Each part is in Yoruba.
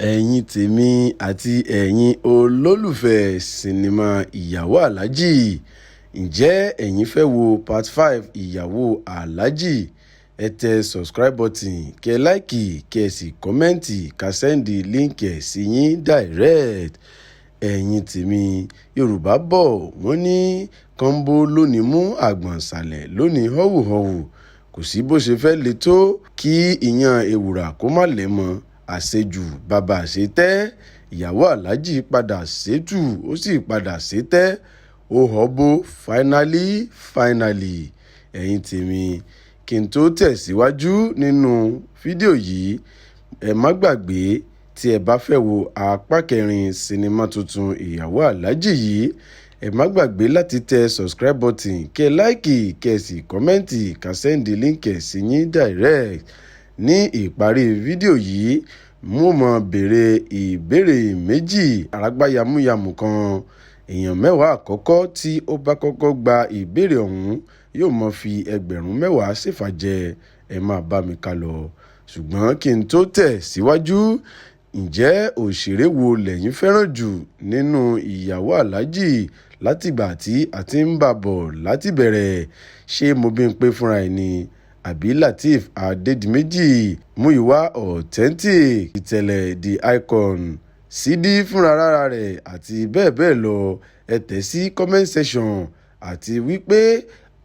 Ẹ̀yin tèmi àti ẹ̀yin olólùfẹ́ sinimá ìyàwó aláàjì, ǹjẹ́ ẹ̀yin fẹ́ wo part 5 ìyàwó aláàjì? Ẹ tẹ subscribe button, kẹ́ láìkì, kẹ́ sì kọ́mẹ́ǹtì, ká sẹ́ndì líǹkì ẹ̀ sí yín direct. Ẹ̀yin tèmi, Yorùbá bọ̀ wọ́n ní kọ́ńbó lónìí mú àgbọ̀n ṣàlẹ̀ lónìí họ́wùhọ́wù. Kò sí bó ṣe fẹ́ le tó kí ìyàn ewùrà kó má lẹ́mọ. Àṣejù bàbá àṣetẹ́, ìyàwó aláàjì padà ṣètù ó sì padà ṣetẹ́, ó họ́bó finally. Ẹ̀yin tèmi, kí n tó tẹ̀síwájú nínú fídíò yìí, ẹ má gbàgbé tí ẹ bá fẹ́ wo apá kẹrin sinimá tuntun ìyàwó aláàjì yìí, ẹ má gbàgbé láti tẹ subscribe button, kẹ́ láìkì, kẹ́ sì kọ́mẹ́ǹtì, ká sẹ́ndì líǹkì ẹ̀ sí yín direct. Ní ìparí fídíò yìí, mo mọ̀ béèrè ìbéèrè méjì àrágbá yamuyamu kan. Èèyàn 10 àkọ́kọ́ tí ó bá kọ́kọ́ gba ìbéèrè ọ̀hún yóò mọ̀ fi ẹgbẹ̀rún 10 ṣèfàjẹ́. Ẹ máa bá mi ká lọ. Ṣùgbọ́n kí n tó tẹ̀ síwájú, ǹjẹ́ òṣèré wo lẹ̀yin fẹ́ràn jù nínú ìyàwó aláàjì látìgbà tí a ti ń bá bọ̀ láti bẹ̀rẹ̀? Ṣé Mobímpé fúnra ẹ̀ ni? Àbí Lateef Adédìméjì, Múyìwá Authentic, Ìtẹ̀lẹ̀ The Icon, Sídí fúnra rẹ̀ àti bẹ́ẹ̀ bẹ́ẹ̀ lọ? Ẹ tẹ̀ sí comment section àti wípé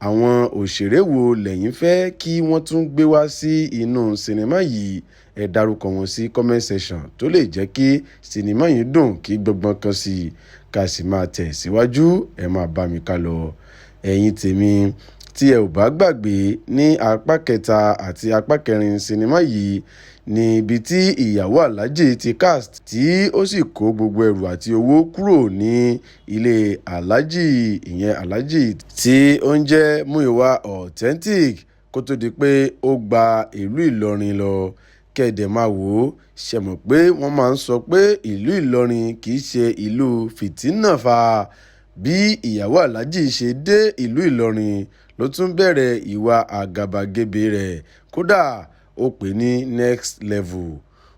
àwọn òṣèré wo lẹ̀yin fẹ́ kí wọ́n tún gbé wá sí inú sinimá yìí? Ẹ dárúkọ wọn sí comment section tó lè jẹ́ kí sinimá yìí dùn kí gbọ́ngbọ́n kan sí i. Ká sì máa tẹ̀ síwájú, ẹ máa bá mi ká lọ. Ẹ̀yin tèmi, tí ẹ ò bá gbàgbé, ní apá kẹta àti apá kẹrin sinimá yìí ní ibi tí ìyàwó aláàjì ti cast tí ó sì kó gbogbo ẹrù àti owó kúrò ní ilé aláàjì, ìyẹn aláàjì tí ó ń jẹ́ Múyìwá Authentic, kó tó di pé ó gba ìlú Ìlọrin lọ. Kẹ̀dẹ̀ máa wò ó, ṣe mọ̀ pé wọ́n máa ń sọ pé ìlú Ìlọrin kì í ṣe ìlú fìtínà fa. Bí ìyàwó aláàjì ṣe dé ìlú Ìlọrin ló tún bẹ̀rẹ̀ ìwà àgàbàgebè rẹ̀, kódà ó pè ní next level.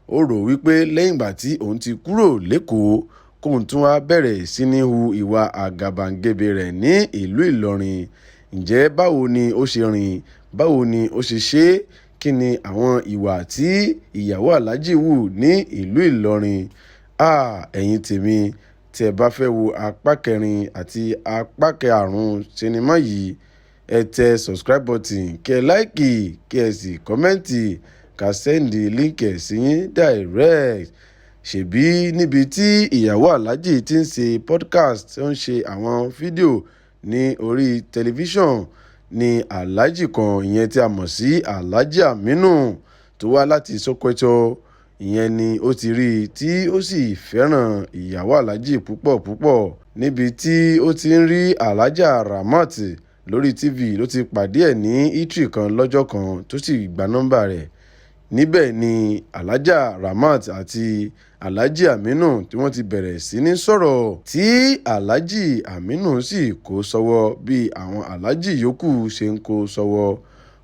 Ó rò wípé lẹ́yìn ìgbà tí òun ti kúrò lÉkòó, kóun tún wá bẹ̀rẹ̀ sí ní hu ìwà àgàbàgebè rẹ̀ ní ìlú Ìlọrin. Ǹjẹ́ báwo ni ó ṣe rìn? Báwo ni ó ṣe ṣe? Kí ni àwọn ìwà tí ìyàwó aláàjì hù ní ìlú Ìlọrin? Ẹ̀yin tèmi, tí ẹ bá fẹ́ wo apá kẹrin àti apá karùn-ún sinimá yìí, ẹ tẹ subscribe button, kẹ́ láìkì, kẹ́ sì kọ́mẹ́ǹtì, ká sẹ́ndì líǹkì ẹ̀ sí yín direct. Ṣèbí níbi tí ìyàwó aláàjì ti ń ṣe podcast, ó ń ṣe àwọn fídíò ní orí tẹlifíṣàn, ni aláàjì kan, ìyẹn tí a mọ̀ sí Alhaji Aminu, tó wá láti Sokoto, ìyẹn ni ó ti rí tí ó sì fẹ́ràn ìyàwó aláàjì púpọ̀. Níbi tí ó ti ń rí Alhaja Ramat lórí TV ló ti pàdé ẹ̀ ní eatery kan lọ́jọ́ kan tó sì gba nọ́mbà rẹ̀. Níbẹ̀ ni Alhaja Ramat àti Alhaji Aminu tí wọ́n ti bẹ̀rẹ̀ sí ní sọ̀rọ̀, tí Alhaji Aminu sì kó sọ́wọ́ bí àwọn aláàjì yòókù ṣe ń kó sọ́wọ́.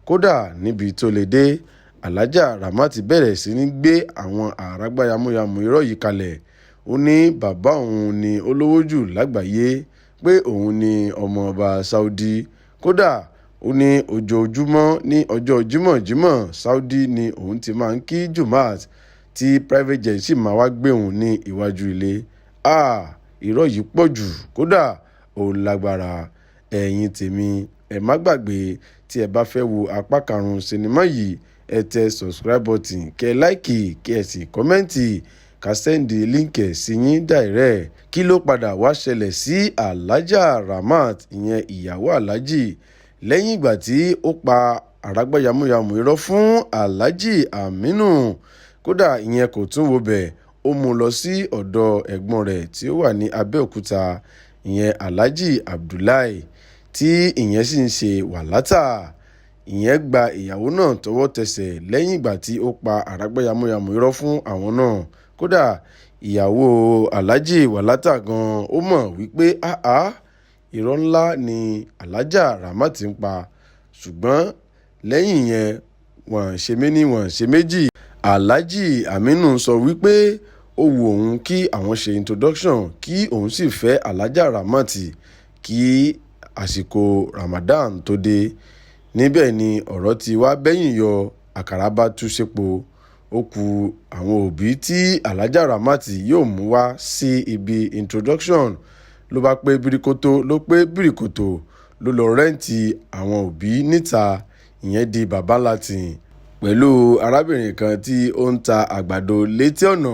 Kódà níbi tó lè dé, Alhaja Ramat bẹ̀rẹ̀ sí ní gbé àwọn àrágbá yamuyamu irọ́ yìí kalẹ̀. Ó ní bàbá òun ni ó lówó jù lágbàáyé, pé òun ni ọmọ ọba Saudi. Kódà ó ní ojoojúmọ́ ní ọjọ́ Jímọ̀ Saudi ni òun ti máa ń kí Jumat, tí private jet sì máa wá gbé òun ní iwájú ilé. Irọ́ yìí pọ̀ jù, kódà ó lágbára. Ẹ̀yin tèmi, ẹ má gbàgbé tí ẹ bá fẹ́ wo apá karùn-ún sinimá yìí, ẹ tẹ subscribe button, kẹ́ láìkì, kẹ́ sì kọ́mẹ́ǹtì, ká sẹ́ndì líǹkì ẹ̀ sí yín direct. Kí ló padà wá ṣẹlẹ̀ sí Alhaja Ramat, ìyẹn ìyàwó aláàjì, lẹ́yìn ìgbà tí ó pa àrágbá yamuyamu irọ́ fún Alhaji Aminu? Kódà ìyẹn kò tún wo bẹ̀, ó mú lọ sí ọ̀dọ̀ ẹ̀gbọ́n rẹ̀ tí ó wà ní Abẹ́òkúta, ìyẹn Alhaji Abdullahi, tí ìyẹn sì ń ṣe wàlátà. Ìyẹn gba ìyàwó náà tọwọ́ tẹsẹ̀ lẹ́yìn ìgbà tí ó pa àrágbá yamuyamu irọ́ fún àwọn náà. Kódà ìyàwó Alhaji wàlátà gan, ó mọ̀ wípé irọ́ ńlá ni Alhaja Ramat ń pa. Ṣùgbọ́n lẹ́yìn yẹn, wọ́n ṣe méní wọ́n ṣe méjì, Alhaji Aminu sọ wípé ó wu òun kí àwọn ṣe introduction kí òun sì fẹ́ Alhaja Ramat kí àsìkò Ramadan tó dé. Níbẹ̀ ni ọ̀rọ̀ ti wá bẹ́yìn yọ, àkàrà bá tú sépo. Ó ku àwọn òbí tí Alhaja Ramat yóò mú wá sí ibi introduction. Ló bá pé bíríkótó ló pé bíríkótó ló lọ rẹ́ǹtì àwọn òbí níta, ìyẹn di bàbá latin pẹ̀lú arábìnrin kan tí ó ń ta àgbàdo létí ọ̀nà.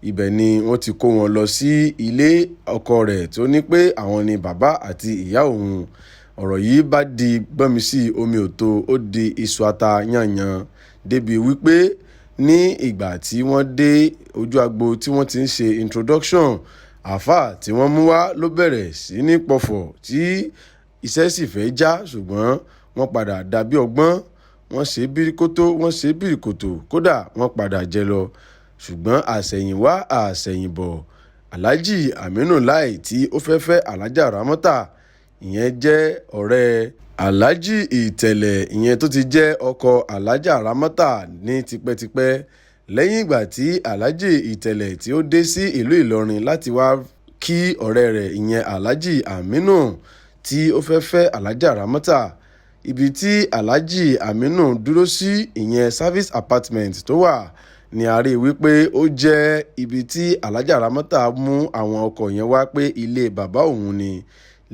Ibẹ̀ ni wọ́n ti kó wọn lọ sí ilé ọkọ rẹ̀ tó ní pé àwọn ni bàbá àti ìyá òun. Ọ̀rọ̀ yìí bá di gbọ́nmi sí omi òtó, ó di iṣu ata yànyàn débi wípé ní ìgbà tí wọ́n dé ojú agbo tí wọ́n ti ń ṣe introduction, àáfàá tí wọ́n mú wá ló bẹ̀rẹ̀ sí ní pọ̀fọ̀ tí iṣẹ́ sì fẹ́ já, ṣùgbọ́n wọ́n padà dàbí ọgbọ́n. Wọ́n ṣe bíríkótó, wọ́n ṣe bíríkótó, kódà wọ́n padà jẹ lọ. Ṣùgbọ́n àṣẹ̀yìnwá àṣẹ̀yìnbọ̀, Alhaji Aminu Lai tí ó fẹ́ fẹ́ Alhaja Ramat, ìyẹn jẹ́ ọ̀rẹ́ Alhaji Ìtẹ̀lẹ̀, ìyẹn tó ti jẹ́ ọkọ Alhaja Ramat ní tipẹ́tipẹ́. Lẹ́yìn ìgbà tí Alhaji Ìtẹ̀lẹ̀ tí ó dé sí ìlú Ìlọrin láti wá kí ọ̀rẹ́ rẹ̀ ìyẹn Alhaji Aminu tí ó fẹ́ fẹ́ Alhaja Ramat, ibi tí Alhaji Aminu dúró sí ìyẹn service apartment tó wà ní a rí wípé ó jẹ́ ibi tí Alhaja Ramat mú àwọn ọkọ yẹn wá pé ilé bàbá òun ni.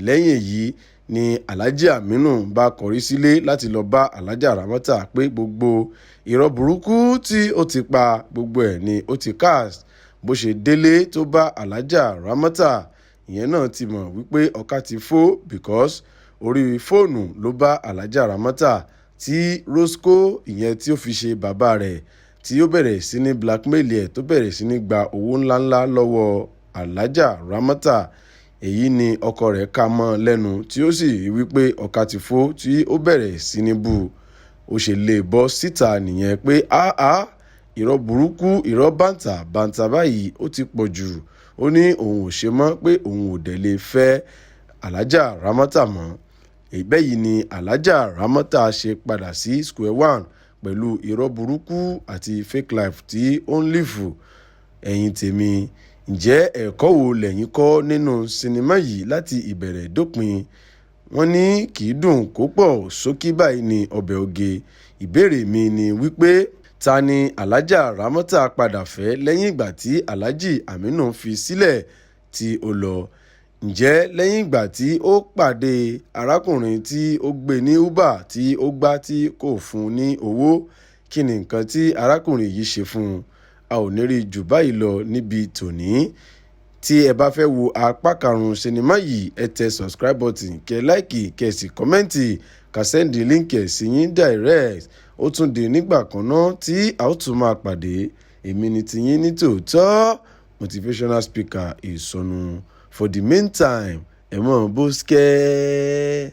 Lẹ́yìn èyí ni Alhaji Aminu bá kọrí sílé láti lọ bá Alhaja Ramat pé gbogbo irọ́ burúkú tí ó ti pa gbogbo ẹ̀ ni ó ti cast. Bó ṣe délé tó bá Alhaja Ramat, ìyẹn náà ti mọ̀ wípé ọ̀ka ti fọ́ because orí fóònù ló bá Alhaja Ramat tí Roscoe ìyẹn tí ó fi ṣe bàbá rẹ̀ tí ó bẹ̀rẹ̀ sí ní blackmail ẹ̀ tó bẹ̀rẹ̀ sí ní gba owó ńláńlá lọ́wọ́ Alhaja Ramat. Èyí ni ọkọ rẹ̀ ká mọ́ lẹ́nu tí ó sì rí wípé ọ̀ka ti fọ́ tí ó bẹ̀rẹ̀ sí ní bú. Ó ṣe lè bọ́ síta nìyẹn pé irọ́ burúkú, irọ́ bàǹtà báyìí ó ti pọ̀ jù. Ó ní òun ò ṣe mọ́ pé òun ò dẹ̀ lè fẹ́ Alhaja Ramat mọ́. Bẹ́yìí ni Alhaja Ramat ṣe padà sí square one pẹ̀lú irọ́ burúkú àti fake life tí ó ń lífù. Ẹ̀yin tèmi, ǹjẹ́ ẹ̀kọ́ wo lẹ̀yin kọ́ nínú sinimá yìí láti ìbẹ̀rẹ̀ dópin? Wọ́n ní kì í dùn kó pọ̀, ṣókí báyìí ni ọbẹ̀ oge. Ìbéèrè mi ni wípé ta ni Alhaja Ramat padà fẹ́ lẹ́yìn ìgbà tí Alhaji Aminu fi sílẹ̀ tí ó lọ? Ǹjẹ́ lẹ́yìn ìgbà tí ó pàdé arákùnrin tí ó gbé ní Uber tí ó gbá tí kò fún ní owó, kí ni nǹkan tí arákùnrin yìí ṣe fún un? A ò ní rí jù báyìí lọ níbi tòní. Tí ẹ bá fẹ́ wo apá karùn-ún sinimá yìí, ẹ tẹ subscribe button, kẹ́ láìkì, kẹ́ sì kọ́mẹ́ǹtì, ká sẹ́ndì líǹkì ẹ̀ sí yín direct. Ó tún di nígbà kan náà tí a ó tún máa pàdé. Èmi ni tiyín ní tòótọ́, motivational speaker Ìsọnù. For the meantime, ẹ mọ̀ bó skẹ́.